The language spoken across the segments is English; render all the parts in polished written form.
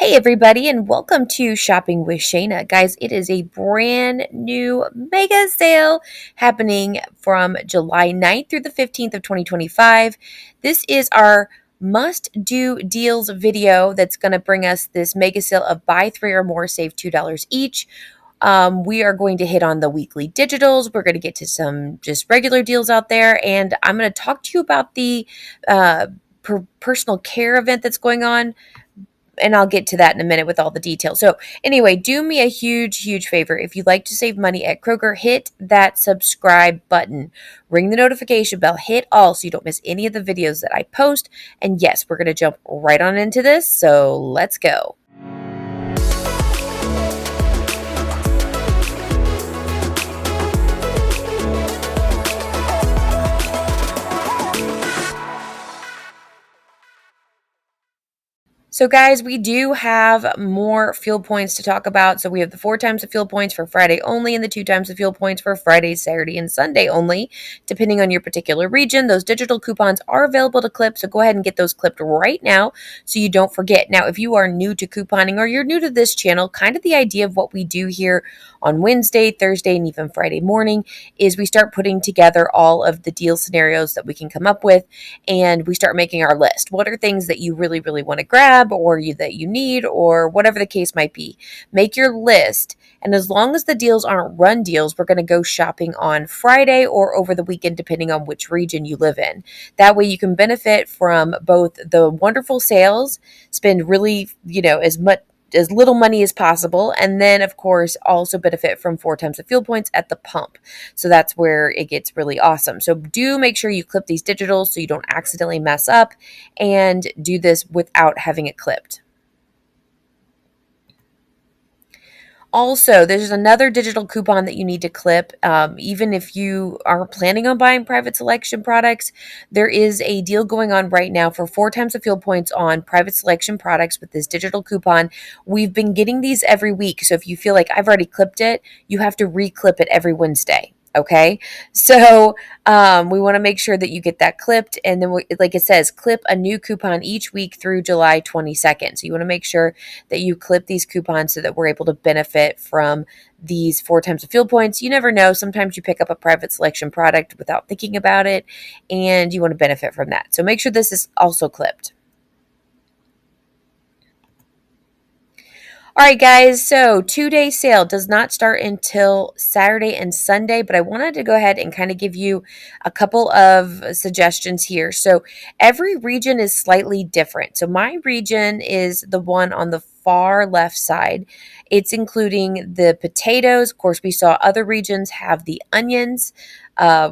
Hey everybody, and welcome to Shopping with Shana. Guys, it is a brand new mega sale happening from July 9th through the 15th of 2025. This is our must-do deals video that's going to bring us this mega sale of buy three or more, save $2 each. We are going to hit on the weekly digitals. We're going to get to some just regular deals out there, and I'm going to talk to you about the personal care event that's going on, and I'll get to that in a minute with all the details. So anyway, do me a huge favor. If you'd like to save money at Kroger, hit that subscribe button, ring the notification bell, hit all so you don't miss any of the videos that I post. And yes, we're going to jump right on into this. So let's go. So guys, we do have more fuel points to talk about. So we have the 4 times the fuel points for Friday only and the 2 times the fuel points for Friday, Saturday, and Sunday only, depending on your particular region. Those digital coupons are available to clip, so go ahead and get those clipped right now so you don't forget. Now, if you are new to couponing or you're new to this channel, kind of the idea of what we do here on Wednesday, Thursday, and even Friday morning is we start putting together all of the deal scenarios that we can come up with, and we start making our list. What are things that you really want to grab, or that you need, or whatever the case might be? Make your list, and as long as the deals aren't run deals, we're going to go shopping on Friday or over the weekend, depending on which region you live in. That way you can benefit from both the wonderful sales, spend really, as little money as possible, and then of course also benefit from 4 times the fuel points at the pump. So that's where it gets really awesome. So do make sure you clip these digitals so you don't accidentally mess up, and do this without having it clipped. Also, there's another digital coupon that you need to clip. Even if you are planning on buying private selection products, there is a deal going on right now for 4 times the fuel points on private selection products with this digital coupon. We've been getting these every week. So if you feel like I've already clipped it, you have to re-clip it every Wednesday. Okay, so we want to make sure that you get that clipped, and then like it says, clip a new coupon each week through July 22nd. So you want to make sure that you clip these coupons so that we're able to benefit from these 4 times the fuel points. You never know. Sometimes you pick up a private selection product without thinking about it, and you want to benefit from that. So make sure this is also clipped. All right, guys, so 2-day sale does not start until Saturday and Sunday, but I wanted to go ahead and kind of give you a couple of suggestions here. So every region is slightly different. So my region is the one on the far left side. It's including the potatoes. Of course, we saw other regions have the onions,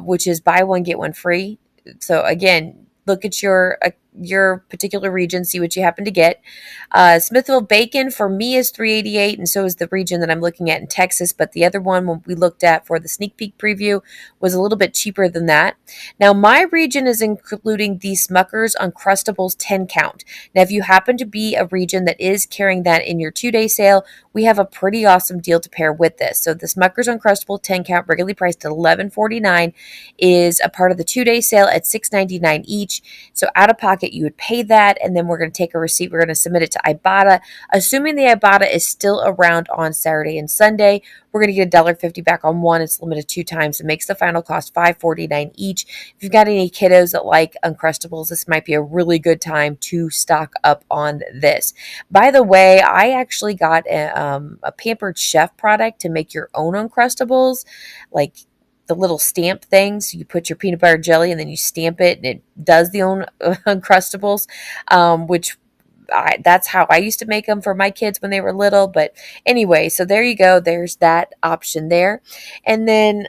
which is buy one, get one free. So again, look at your particular region, see what you happen to get. Smithville bacon for me is $3.88, and so is the region that I'm looking at in Texas. But the other one when we looked at for the sneak peek preview was a little bit cheaper than that. Now my region is including the Smucker's Uncrustables 10 count. Now if you happen to be a region that is carrying that in your 2-day sale, we have a pretty awesome deal to pair with this. So the Smucker's Uncrustable 10 count, regularly priced at $11.49, is a part of the 2-day sale at $6.99 each. So out of pocket, you would pay that, and then we're going to take a receipt. We're going to submit it to Ibotta. Assuming the Ibotta is still around on Saturday and Sunday, we're going to get $1.50 back on one. It's limited 2 times. It makes the final cost $5.49 each. If you've got any kiddos that like Uncrustables, this might be a really good time to stock up on this. By the way, I actually got a Pampered Chef product to make your own Uncrustables, like the little stamp things. You put your peanut butter jelly and then you stamp it, and it does the own Uncrustables, which that's how I used to make them for my kids when they were little. But anyway, so there you go. There's that option there. And then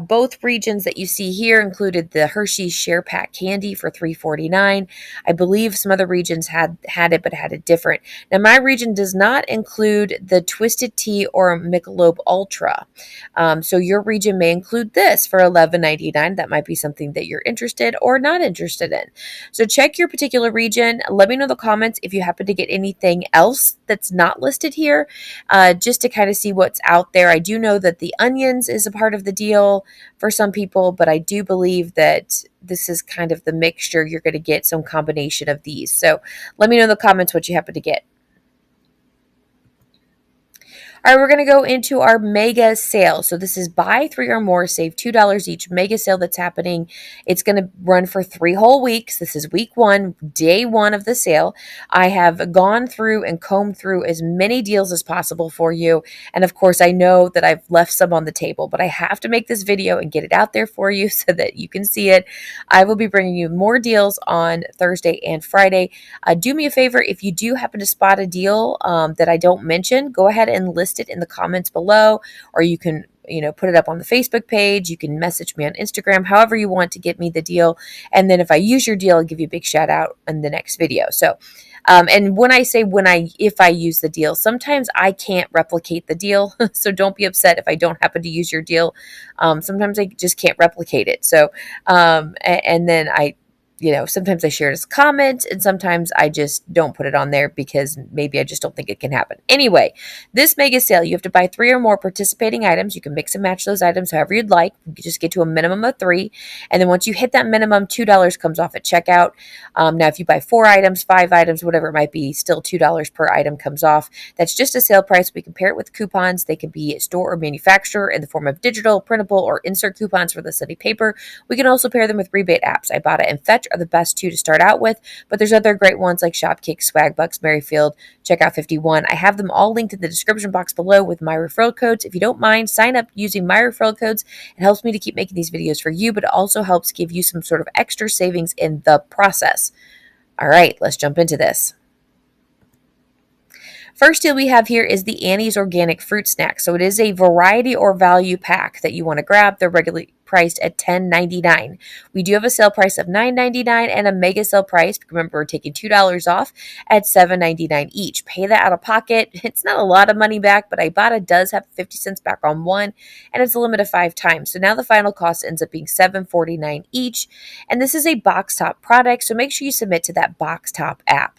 both regions that you see here included the Hershey's Share Pack candy for $3.49. I believe some other regions had it, but had it different. Now, my region does not include the Twisted Tea or Michelob Ultra. So your region may include this for $11.99. That might be something that you're interested or not interested in. So check your particular region. Let me know in the comments if you happen to get anything else that's not listed here, just to kind of see what's out there. I do know that the onions is a part of the deal for some people, but I do believe that this is kind of the mixture. You're going to get some combination of these. So let me know in the comments what you happen to get. All right, we're going to go into our mega sale. So this is buy three or more, save $2 each mega sale that's happening. It's going to run for 3 whole weeks. This is week one, day one of the sale. I have gone through and combed through as many deals as possible for you. And of course, I know that I've left some on the table, but I have to make this video and get it out there for you so that you can see it. I will be bringing you more deals on Thursday and Friday. Do me a favor, if you do happen to spot a deal that I don't mention, go ahead and list it in the comments below, or you can put it up on the Facebook page. You can message me on Instagram, however you want to get me the deal. And then if I use your deal, I'll give you a big shout out in the next video. So, and when I say if I use the deal, sometimes I can't replicate the deal. So don't be upset if I don't happen to use your deal. Sometimes I just can't replicate it. So, and then sometimes I share it as a comment, and sometimes I just don't put it on there because maybe I just don't think it can happen. Anyway, this mega sale, you have to buy 3 or more participating items. You can mix and match those items however you'd like. You can just get to a minimum of 3. And then once you hit that minimum, $2 comes off at checkout. Now, if you buy 4 items, 5 items, whatever it might be, still $2 per item comes off. That's just a sale price. We compare it with coupons. They can be store or manufacturer in the form of digital, printable, or insert coupons for the study paper. We can also pair them with rebate apps. Ibotta and Fetch are the best 2 to start out with, but there's other great ones like Shopkick, Swagbucks, Merryfield, Checkout 51. I have them all linked in the description box below with my referral codes. If you don't mind, sign up using my referral codes. It helps me to keep making these videos for you, but it also helps give you some sort of extra savings in the process. All right, let's jump into this. First deal we have here is the Annie's Organic Fruit Snack. So it is a variety or value pack that you want to grab. They're regularly priced at $10.99. We do have a sale price of $9.99 and a mega sale price. Remember, we're taking $2 off at $7.99 each. Pay that out of pocket. It's not a lot of money back, but Ibotta does have 50 cents back on one, and it's a limit of 5 times. So now the final cost ends up being $7.49 each. And this is a box top product, so make sure you submit to that box top app.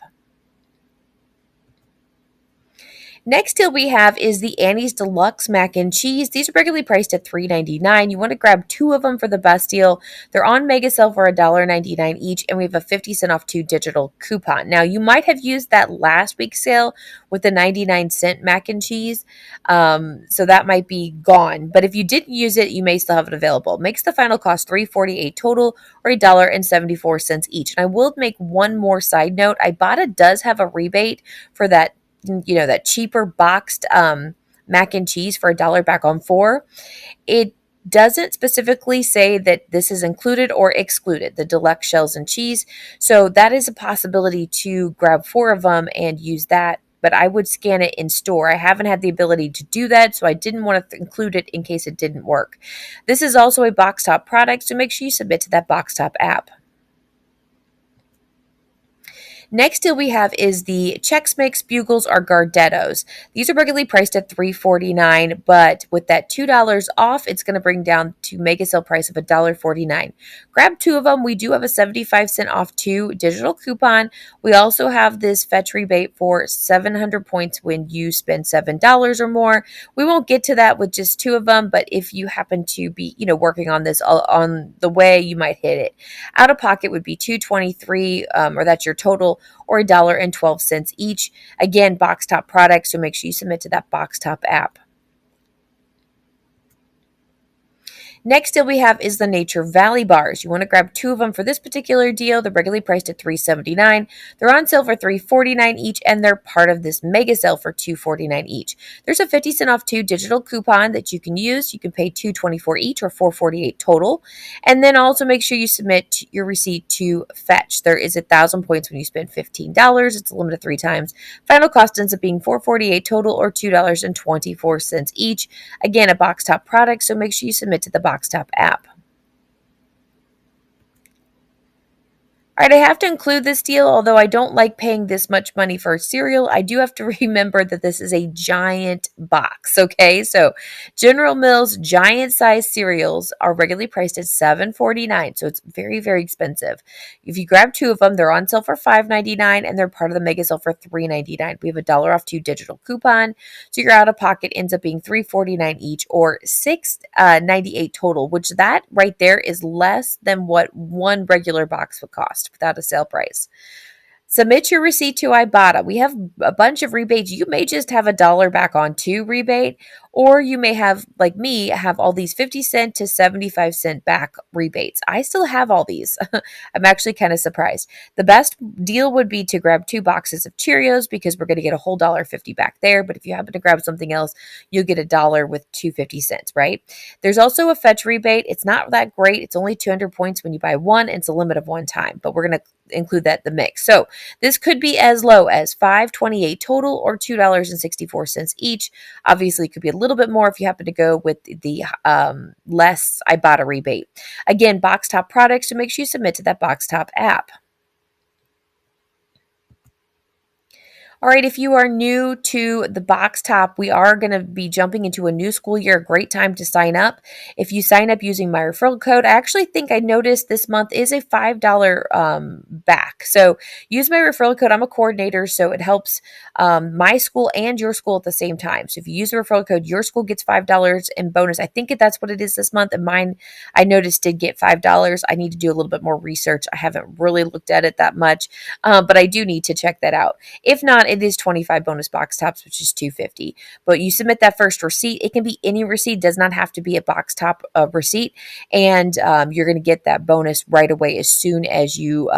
Next deal we have is the Annie's Deluxe Mac and Cheese. These are regularly priced at $3.99. You want to grab 2 of them for the best deal. They're on mega sale for $1.99 each, and we have a 50 cent off 2 digital coupon. Now, you might have used that last week's sale with the 99-cent mac and cheese, so that might be gone. But if you didn't use it, you may still have it available. Makes the final cost $3.48 total, or $1.74 each. And I will make one more side note. Ibotta does have a rebate for that that cheaper boxed mac and cheese for $1 back on 4. It doesn't specifically say that this is included or excluded, the deluxe shells and cheese. So that is a possibility to grab 4 of them and use that. But I would scan it in store. I haven't had the ability to do that, so I didn't want to include it in case it didn't work. This is also a box top product, so make sure you submit to that box top app. Next deal we have is the Chex Mix Bugles or Gardettos. These are regularly priced at $3.49, but with that $2 off, it's going to bring down to mega sale price of $1.49. Grab 2 of them. We do have a 75 cent off 2 digital coupon. We also have this Fetch rebate for 700 points when you spend $7 or more. We won't get to that with just 2 of them, but if you happen to be, working on this on the way, you might hit it. Out of pocket would be $2.23, or that's your total, or $1.12 each. Again, box top product, so make sure you submit to that box top app. Next deal we have is the Nature Valley bars. You want to grab 2 of them for this particular deal. They're regularly priced at $3.79. They're on sale for $3.49 each, and they're part of this mega sale for $2.49 each. There's a 50 cent off 2 digital coupon that you can use. You can pay $2.24 each or $4.48 total. And then also make sure you submit your receipt to Fetch. There is 1,000 points when you spend $15. It's a limit of 3 times. Final cost ends up being $4.48 total or $2.24 each. Again, a box top product, so make sure you submit to the box top app. All right, I have to include this deal, although I don't like paying this much money for cereal. I do have to remember that this is a giant box, okay? So General Mills giant size cereals are regularly priced at $7.49, so it's very, very expensive. If you grab 2 of them, they're on sale for $5.99, and they're part of the mega sale for $3.99. We have $1 off 2 digital coupon, so your out-of-pocket ends up being $3.49 each or $6.98 total, which that right there is less than what one regular box would cost without a sale price. Submit your receipt to Ibotta. We have a bunch of rebates. You may just have $1 back on two rebate, or you may have, like me, have all these 50 cent to 75 cent back rebates. I still have all these. I'm actually kind of surprised. The best deal would be to grab 2 boxes of Cheerios because we're going to get a whole $1.50 back there. But if you happen to grab something else, you'll get $1 with 2 50 cents, right? There's also a fetch rebate. It's not that great. It's only 200 points when you buy one, and it's a limit of one time, but we're going to include that in the mix. So this could be as low as $5.28 total or $2.64 each. Obviously, it could be a little bit more if you happen to go with the less Ibotta rebate. Again, box top products, so make sure you submit to that box top app. All right, if you are new to the box top, we are going to be jumping into a new school year. A great time to sign up. If you sign up using my referral code, I actually think I noticed this month is a $5 back. So use my referral code. I'm a coordinator, so it helps my school and your school at the same time. So if you use the referral code, your school gets $5 in bonus. I think that's what it is this month, and mine, I noticed, did get $5. I need to do a little bit more research. I haven't really looked at it that much, but I do need to check that out. If not, it is 25 bonus box tops, which is $2.50. But you submit that first receipt. It can be any receipt, does not have to be a box top receipt, and you're going to get that bonus right away as soon as you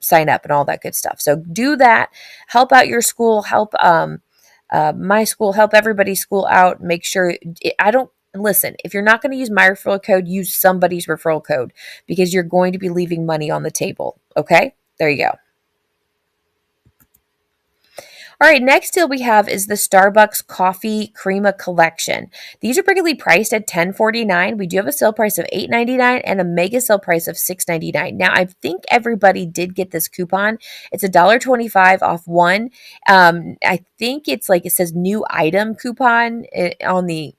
sign up and all that good stuff. So do that. Help out your school. Help my school. Help everybody's school out. Make sure I don't. Listen, if you're not going to use my referral code, use somebody's referral code because you're going to be leaving money on the table. Okay? There you go. All right, next deal we have is the Starbucks Coffee Crema Collection. These are regularly priced at $10.49. We do have a sale price of $8.99 and a mega sale price of $6.99. Now, I think everybody did get this coupon. It's $1.25 off one. I think it's like it says new item coupon on the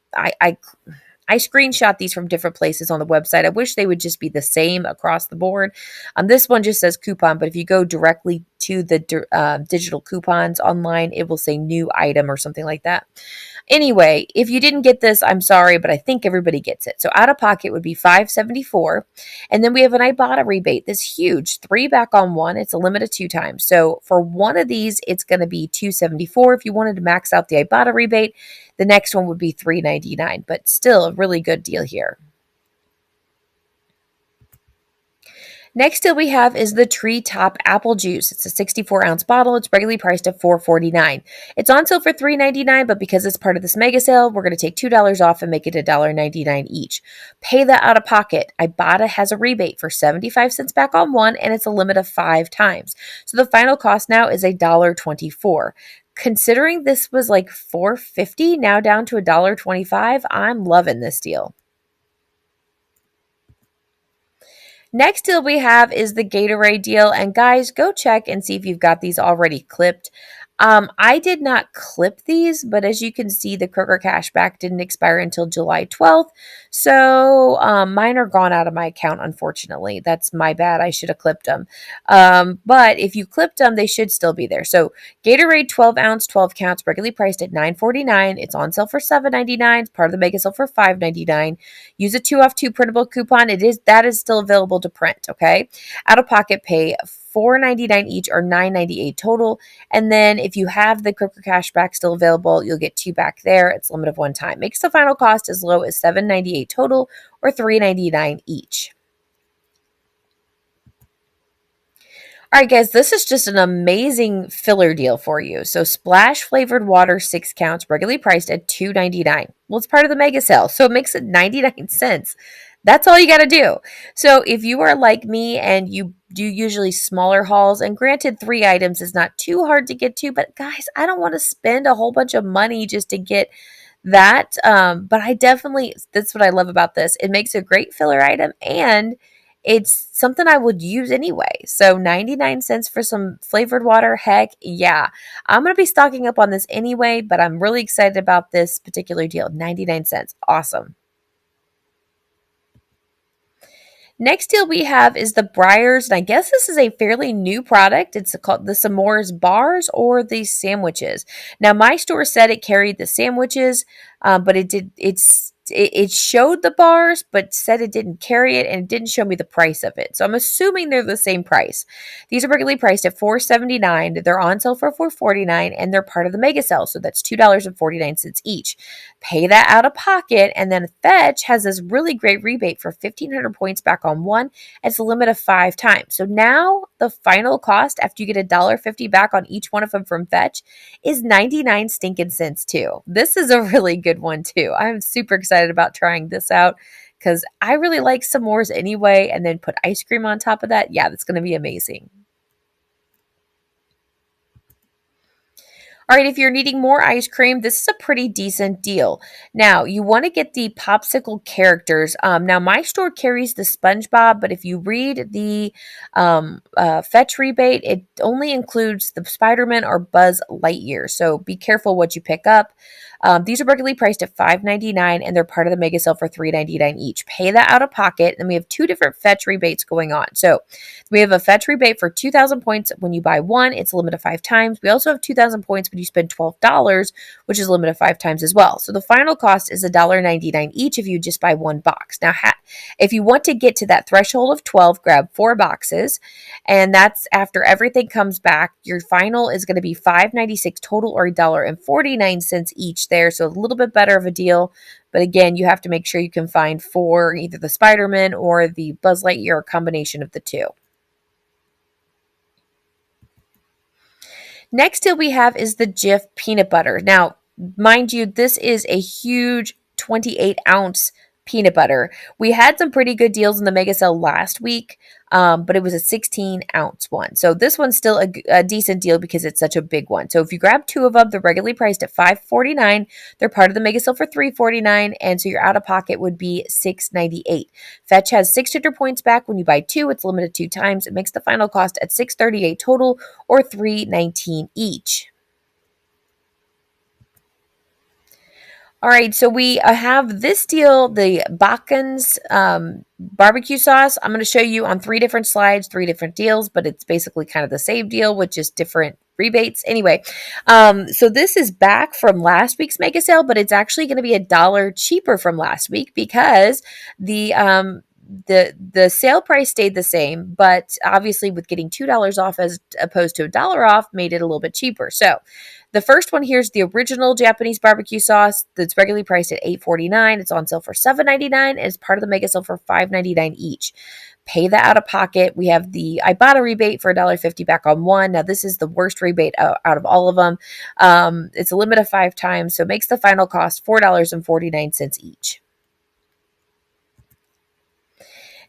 I screenshot these from different places on the website. I wish they would just be the same across the board. This one just says coupon, but if you go directly to the digital coupons online, it will say new item or something like that. Anyway, if you didn't get this, I'm sorry, but I think everybody gets it. So out of pocket would be $5.74. And then we have an Ibotta rebate that's huge, 3 back on one. It's a limit of 2 times. So for one of these, it's going to be $2.74. If you wanted to max out the Ibotta rebate, the next one would be $3.99, but still a really good deal here. Next deal we have is the Treetop Apple Juice. It's a 64-ounce bottle. It's regularly priced at $4.49. It's on sale for $3.99, but because it's part of this mega sale, we're going to take $2 off and make it $1.99 each. Pay that out of pocket. Ibotta has a rebate for 75 cents back on one, and it's a limit of 5 times. So the final cost now is $1.24. Considering this was like $4.50, now down to $1.25, I'm loving this deal. Next deal we have is the Gatorade deal. And guys, go check and see if you've got these already clipped. I did not clip these, but as you can see, the Kroger cashback didn't expire until July 12th. So mine are gone out of my account, unfortunately. That's my bad. I should have clipped them. But if you clipped them, they should still be there. So Gatorade 12-ounce, 12 counts, regularly priced at $9.49. It's on sale for $7.99. It's part of the mega sale for $5.99. Use a 2 off 2 printable coupon. That is still available to print, okay? Out of pocket pay $4.99 each or $9.98 total. And then if you have the Kroger cashback still available, you'll get 2 back there. It's a limit of 1 time. Makes the final cost as low as $7.98 total or $3.99 each. All right, guys, this is just an amazing filler deal for you. So splash flavored water, 6 counts, regularly priced at $2.99. Well, it's part of the mega sale, so it makes it 99 cents. That's all you got to do. So if you are like me and you do usually smaller hauls, and granted 3 items is not too hard to get to, but guys, I don't want to spend a whole bunch of money just to get that. But that's what I love about this. It makes a great filler item and it's something I would use anyway. So 99 cents for some flavored water, heck yeah. I'm going to be stocking up on this anyway, but I'm really excited about this particular deal. 99 cents. Awesome. Next deal we have is the Breyers, and I guess this is a fairly new product. It's called the S'mores bars or the sandwiches. Now, my store said it carried the sandwiches, but it's it showed the bars, but said it didn't carry it and it didn't show me the price of it. So I'm assuming they're the same price. These are regularly priced at $4.79. They're on sale for $4.49 and they're part of the mega sale. So that's $2.49 each. Pay that out of pocket. And then Fetch has this really great rebate for 1,500 points back on one. It's a limit of 5 times. So now the final cost after you get $1.50 back on each one of them from Fetch is 99 stinking cents too. This is a really good one too. I'm super excited about trying this out because I really like s'mores anyway, and then put ice cream on top of that. Yeah, that's going to be amazing. All right, if you're needing more ice cream, this is a pretty decent deal. Now, you want to get the popsicle characters. Now, my store carries the SpongeBob, but if you read the Fetch rebate, it only includes the Spider-Man or Buzz Lightyear. So be careful what you pick up. These are regularly priced at $5.99 and they're part of the mega sale for $3.99 each. Pay that out of pocket. And we have 2 different Fetch rebates going on. So we have a Fetch rebate for 2,000 points when you buy one. It's a limit of 5 times. We also have 2,000 points when you spend $12, which is a limit of 5 times as well. So the final cost is $1.99 each if you just buy one box. Now, if you want to get to that threshold of 12, grab 4 boxes. And that's after everything comes back. Your final is going to be $5.96 total or $1.49 each there. So a little bit better of a deal. But again, you have to make sure you can find 4, either the Spider-Man or the Buzz Lightyear, or a combination of the 2. Next deal we have is the Jif peanut butter. Now, mind you, this is a huge 28-ounce peanut butter. We had some pretty good deals in the mega sale last week, but it was a 16-ounce one. So this one's still a decent deal because it's such a big one. So if you grab 2 of them, they're regularly priced at $5.49. They're part of the mega sale for $3.49, and so your out-of-pocket would be $6.98. Fetch has 600 points back when you buy 2. It's limited 2 times. It makes the final cost at $6.38 total or $3.19 each. All right, so we have this deal, the Bakken's barbecue sauce. I'm going to show you on 3 different slides, 3 different deals, but it's basically kind of the same deal with just different rebates. Anyway, so this is back from last week's mega sale, but it's actually going to be $1 cheaper from last week because the sale price stayed the same, but obviously with getting $2 off as opposed to $1 off made it a little bit cheaper. So the first one here is the original Japanese barbecue sauce that's regularly priced at $8.49. It's on sale for $7.99 and it's part of the mega sale for $5.99 each. Pay that out of pocket. We have the Ibotta rebate for $1.50 back on one. Now, this is the worst rebate out of all of them. It's a limit of 5 times, so it makes the final cost $4.49 each.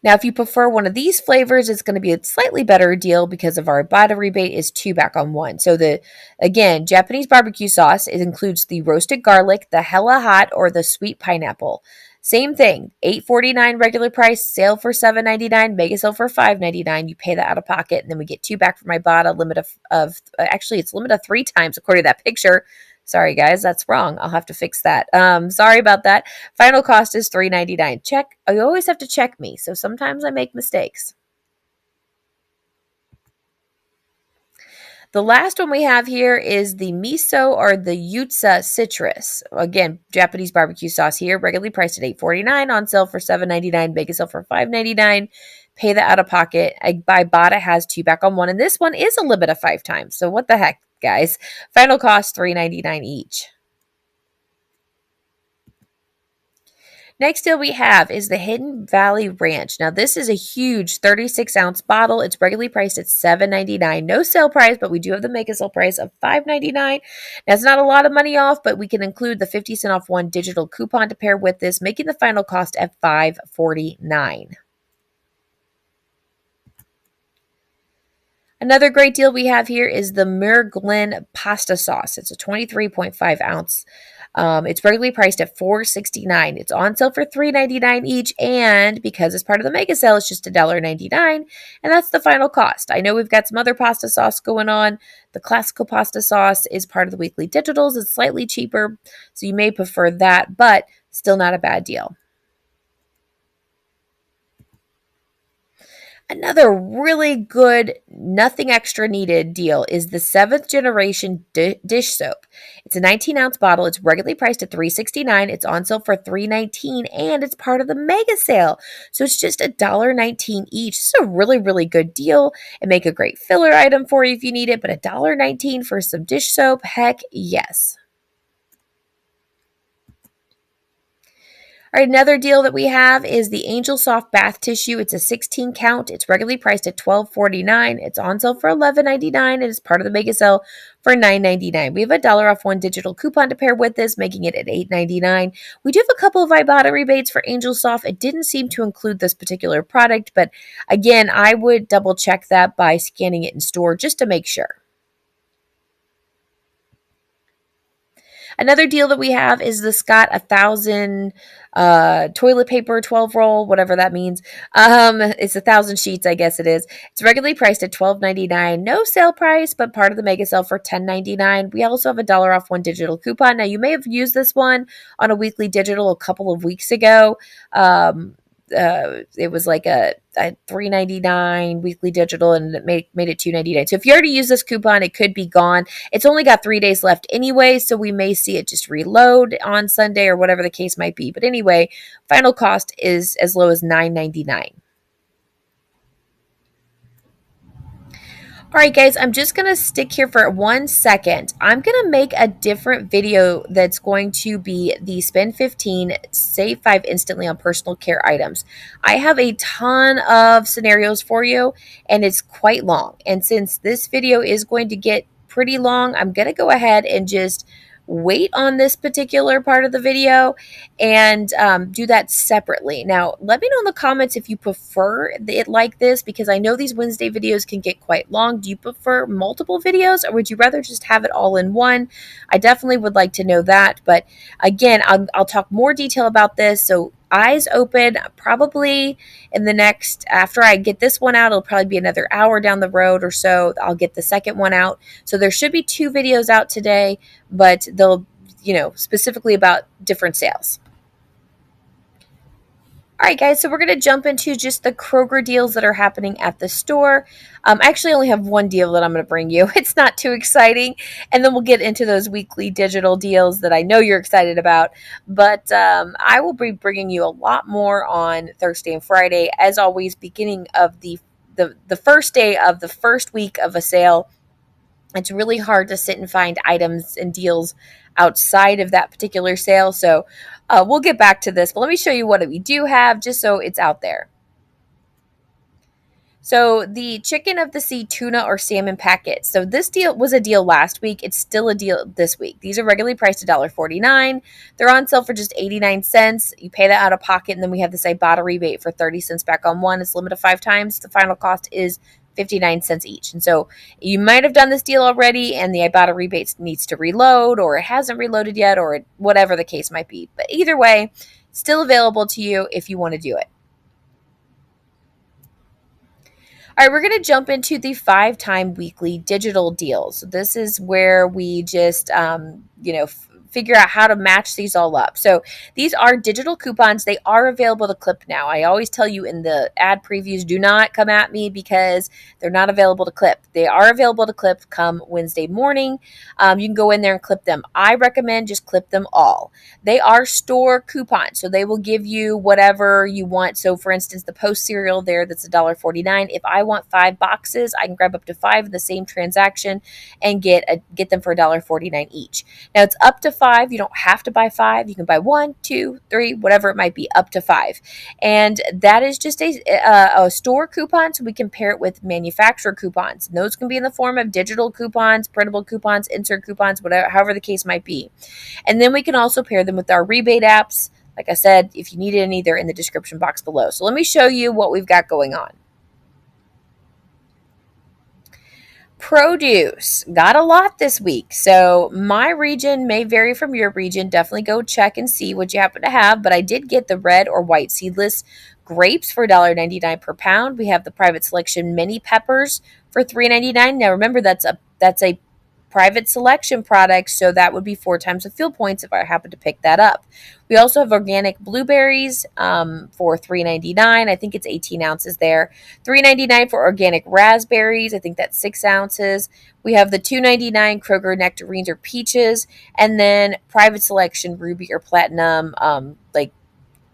Now, if you prefer one of these flavors, it's going to be a slightly better deal because of our Ibotta rebate is 2 back on one. So again, Japanese barbecue sauce, it includes the roasted garlic, the hella hot, or the sweet pineapple. Same thing, $8.49 regular price, sale for $7.99, mega sale for $5.99. You pay that out of pocket, and then we get 2 back from Ibotta, limit of actually, it's limit of 3 times according to that picture. Sorry, guys, that's wrong. I'll have to fix that. Sorry about that. Final cost is $3.99. Check. You always have to check me, so sometimes I make mistakes. The last one we have here is the miso or the Yutza citrus. Again, Japanese barbecue sauce here, regularly priced at $8.49, on sale for $7.99, mega sale for $5.99. Pay that out of pocket. Ibotta has 2 back on one, and this one is a limit of 5 times. So what the heck, guys? Final cost $3.99 each. Next deal we have is the Hidden Valley Ranch. Now, this is a huge 36-ounce bottle. It's regularly priced at $7.99. No sale price, but we do have the mega sale price of $5.99. Now, it's not a lot of money off, but we can include the 50-cent off one digital coupon to pair with this, making the final cost at $5.49. Another great deal we have here is the Merglen pasta sauce. It's a 23.5 ounce. It's regularly priced at $4.69. It's on sale for $3.99 each, and because it's part of the mega sale, it's just $1.99, and that's the final cost. I know we've got some other pasta sauce going on. The classical pasta sauce is part of the weekly digitals. It's slightly cheaper, so you may prefer that, but still not a bad deal. Another really good, nothing extra needed deal is the seventh generation dish soap. It's a 19-ounce bottle. It's regularly priced at $3.69. It's on sale for $3.19, and it's part of the mega sale. So it's just $1.19 each. This is a really, really good deal. And make a great filler item for you if you need it, but $1.19 for some dish soap, heck yes. All right, another deal that we have is the Angel Soft Bath Tissue. It's a 16 count. It's regularly priced at $12.49. It's on sale for $11.99. It is part of the mega sale for $9.99. We have $1 off one digital coupon to pair with this, making it at $8.99. We do have a couple of Ibotta rebates for Angel Soft. It didn't seem to include this particular product, but again, I would double check that by scanning it in store just to make sure. Another deal that we have is the Scott 1,000 toilet paper 12 roll, whatever that means. It's 1,000 sheets, I guess it is. It's regularly priced at $12.99. No sale price, but part of the mega sale for $10.99. We also have $1 off one digital coupon. Now, you may have used this one on a weekly digital a couple of weeks ago. It was like a $3.99 weekly digital, and it made it $2.99. So if you already used this coupon, it could be gone. It's only got 3 days left anyway, so we may see it just reload on Sunday or whatever the case might be. But anyway, final cost is as low as $9.99. All right, guys, I'm just going to stick here for 1 second. I'm going to make a different video that's going to be the spend 15, save 5 instantly on personal care items. I have a ton of scenarios for you, and it's quite long. And since this video is going to get pretty long, I'm going to go ahead and just wait on this particular part of the video and do that separately. Now, let me know in the comments if you prefer it like this, because I know these Wednesday videos can get quite long. Do you prefer multiple videos, or would you rather just have it all in one? I definitely would like to know that. But again, I'll talk more detail about this. So eyes open, probably in the next, after I get this one out, it'll probably be another hour down the road or so. I'll get the second one out. So there should be 2 videos out today, but they'll, specifically about different sales. All right, guys, so we're going to jump into just the Kroger deals that are happening at the store. I actually only have one deal that I'm going to bring you. It's not too exciting. And then we'll get into those weekly digital deals that I know you're excited about. But I will be bringing you a lot more on Thursday and Friday. As always, beginning of the first day of the first week of a sale. It's really hard to sit and find items and deals outside of that particular sale. So we'll get back to this, but let me show you what we do have just so it's out there. So the chicken of the sea tuna or salmon packets. So this deal was a deal last week. It's still a deal this week. These are regularly priced $1.49. They're on sale for just 89 cents. You pay that out of pocket, and then we have this Ibotta rebate for 30 cents back on one. It's limited 5 times. The final cost is 59 cents each. And so you might have done this deal already, and the Ibotta rebate needs to reload, or it hasn't reloaded yet, or whatever the case might be. But either way, still available to you if you want to do it. All right, we're going to jump into the 5-time weekly digital deals. So this is where we just, figure out how to match these all up. So these are digital coupons. They are available to clip now. I always tell you in the ad previews, do not come at me because they're not available to clip. They are available to clip come Wednesday morning. You can go in there and clip them. I recommend just clip them all. They are store coupons, so they will give you whatever you want. So for instance, the Post cereal there, that's $1.49. If I want 5 boxes, I can grab up to 5 in the same transaction and get them for $1.49 each. Now it's up to 5. You don't have to buy 5. You can buy 1, 2, 3, whatever it might be, up to 5. And that is just a store coupon, so we can pair it with manufacturer coupons. And those can be in the form of digital coupons, printable coupons, insert coupons, whatever, however the case might be. And then we can also pair them with our rebate apps. Like I said, if you need any, they're in the description box below. So let me show you what we've got going on. Produce. Got a lot this week. So my region may vary from your region. Definitely go check and see what you happen to have. But I did get the red or white seedless grapes for $1.99 per pound. We have the private selection mini peppers for $3.99. Now remember, that's a private selection products, so that would be 4 times the fuel points if I happen to pick that up. We also have organic blueberries for $3.99. I think it's 18 ounces there. $3.99 for organic raspberries. I think that's 6 ounces. We have the $2.99 Kroger nectarines or peaches, and then private selection ruby or platinum like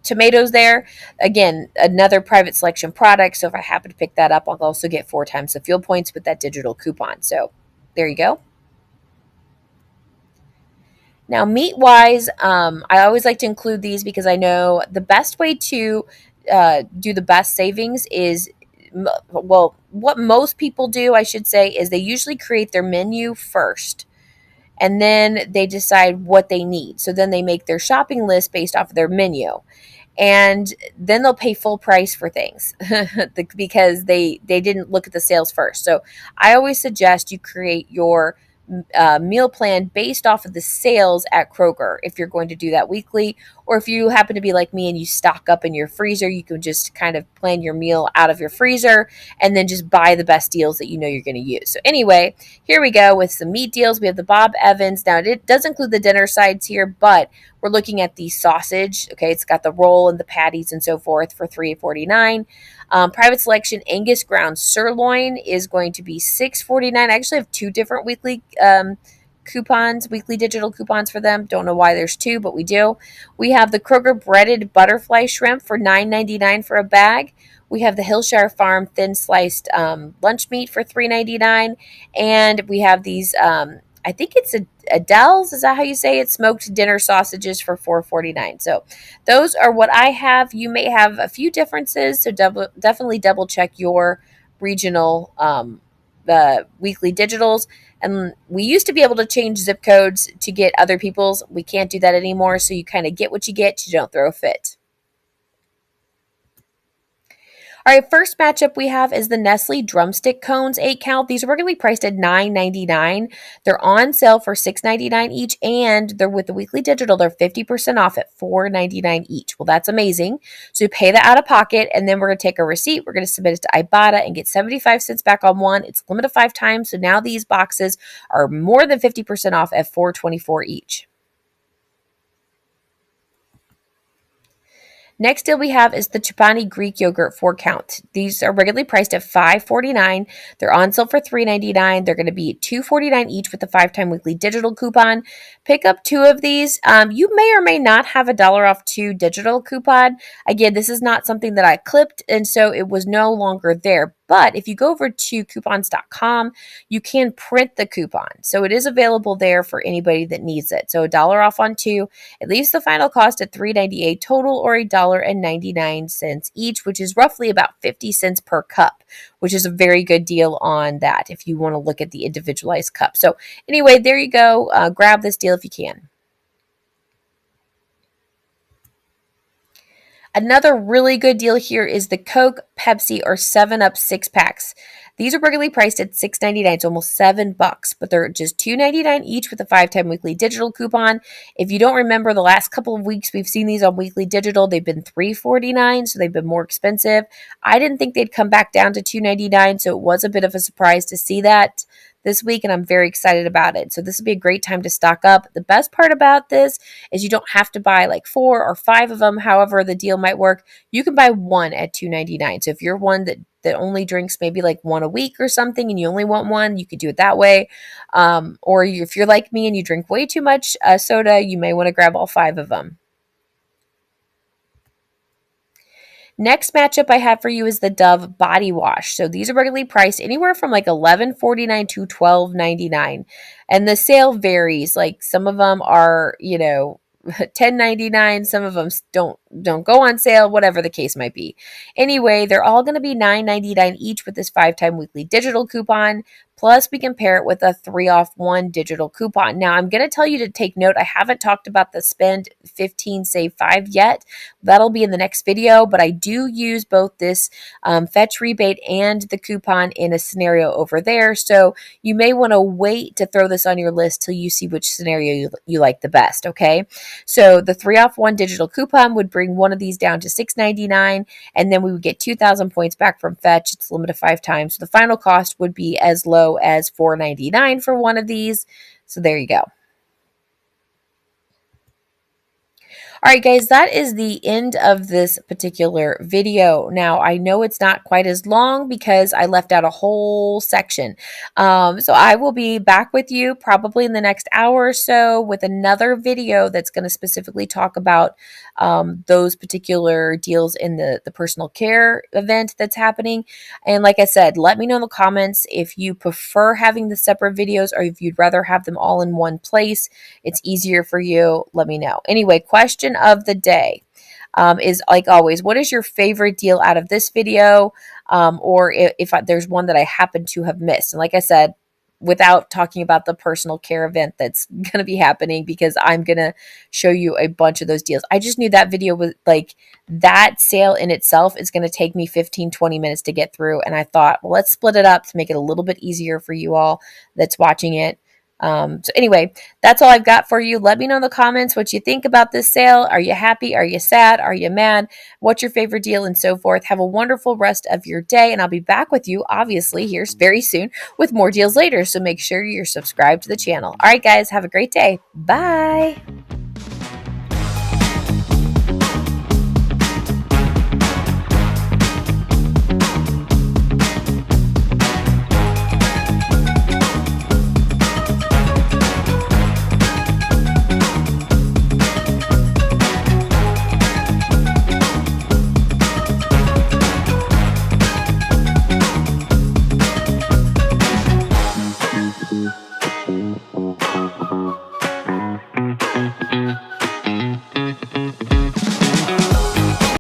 tomatoes there. Again, another private selection product. So if I happen to pick that up, I'll also get 4 times the fuel points with that digital coupon. So there you go. Now, meat wise, I always like to include these because I know the best way to do the best savings is, well, what most people do, I should say, is they usually create their menu first and then they decide what they need. So then they make their shopping list based off of their menu. And then they'll pay full price for things because they didn't look at the sales first. So I always suggest you create your meal plan based off of the sales at Kroger if you're going to do that weekly. Or if you happen to be like me and you stock up in your freezer, you can just kind of plan your meal out of your freezer and then just buy the best deals that you know you're going to use. So anyway, here we go with some meat deals. We have the Bob Evans. Now, it does include the dinner sides here, but we're looking at the sausage. Okay, it's got the roll and the patties and so forth for $3.49. Private selection Angus ground sirloin is going to be $6.49. I actually have 2 different weekly coupons, weekly digital coupons for them. Don't know why there's 2, but we do. We have the Kroger breaded butterfly shrimp for $9.99 for a bag. We have the Hillshire Farm thin sliced lunch meat for $3.99, and we have these. I think it's Adele's. Is that how you say it? Smoked dinner sausages for $4.49. So those are what I have. You may have a few differences, so definitely double check your regional the weekly digitals. And we used to be able to change zip codes to get other people's. We can't do that anymore. So you kind of get what you get. You don't throw a fit. All right, first matchup we have is the Nestle Drumstick Cones 8 count. These are regularly priced at $9.99. They're on sale for $6.99 each, and they're with the weekly digital. They're 50% off at $4.99 each. Well, that's amazing. So you pay that out of pocket, and then we're going to take a receipt. We're going to submit it to Ibotta and get 75 cents back on one. It's limited 5 times, so now these boxes are more than 50% off at $4.24 each. Next deal we have is the Chobani Greek yogurt 4 count. These are regularly priced at $5.49. They're on sale for $3.99. They're going to be $2.49 each with a 5-time weekly digital coupon. Pick up 2 of these. You may or may not have a $1 off 2 digital coupon. Again, this is not something that I clipped, and so it was no longer there. But if you go over to coupons.com, you can print the coupon. So it is available there for anybody that needs it. So $1 off on 2. It leaves the final cost at $3.98 total, or $1.99 each, which is roughly about 50 cents per cup, which is a very good deal on that if you want to look at the individualized cup. So anyway, there you go. Grab this deal if you can. Another really good deal here is the Coke, Pepsi, or 7-Up 6-packs. These are regularly priced at $6.99, it's almost $7, but they're just $2.99 each with a 5-time weekly digital coupon. If you don't remember, the last couple of weeks we've seen these on weekly digital. They've been $3.49, so they've been more expensive. I didn't think they'd come back down to $2.99, so it was a bit of a surprise to see that this week, and I'm very excited about it. So this would be a great time to stock up. The best part about this is you don't have to buy like 4 or 5 of them, however the deal might work. You can buy one at $2.99. So if you're one that only drinks maybe like one a week or something and you only want one, you could do it that way. Or if you're like me and you drink way too much soda, you may want to grab all 5 of them. Next matchup I have for you is the Dove body wash. So these are regularly priced anywhere from like $11.49 to $12.99. And the sale varies. Like some of them are, $10.99. Some of them don't go on sale, whatever the case might be. Anyway, they're all going to be $9.99 each with this 5-time weekly digital coupon. Plus, we can pair it with a 3-off-1 digital coupon. Now, I'm going to tell you to take note. I haven't talked about the spend 15, save 5 yet. That'll be in the next video, but I do use both this fetch rebate and the coupon in a scenario over there. So you may want to wait to throw this on your list till you see which scenario you like the best, okay? So the 3-off-1 digital coupon would bring one of these down to $6.99, and then we would get 2,000 points back from Fetch. It's limited 5 times. So the final cost would be as low as $4.99 for one of these. So there you go. All right, guys, that is the end of this particular video. Now, I know it's not quite as long because I left out a whole section. So I will be back with you probably in the next hour or so with another video that's going to specifically talk about those particular deals in the personal care event that's happening. And like I said, let me know in the comments if you prefer having the separate videos or if you'd rather have them all in one place. It's easier for you. Let me know. Anyway, question of the day is, like always, what is your favorite deal out of this video? Or if there's one that I happen to have missed. And like I said, without talking about the personal care event that's going to be happening, because I'm going to show you a bunch of those deals. I just knew that video was like, that sale in itself is going to take me 15-20 minutes to get through. And I thought, well, let's split it up to make it a little bit easier for you all that's watching it. So anyway, that's all I've got for you. Let me know in the comments what you think about this sale. Are you happy? Are you sad? Are you mad? What's your favorite deal and so forth? Have a wonderful rest of your day, and I'll be back with you, obviously, here very soon with more deals later. So make sure you're subscribed to the channel. All right, guys, have a great day. Bye.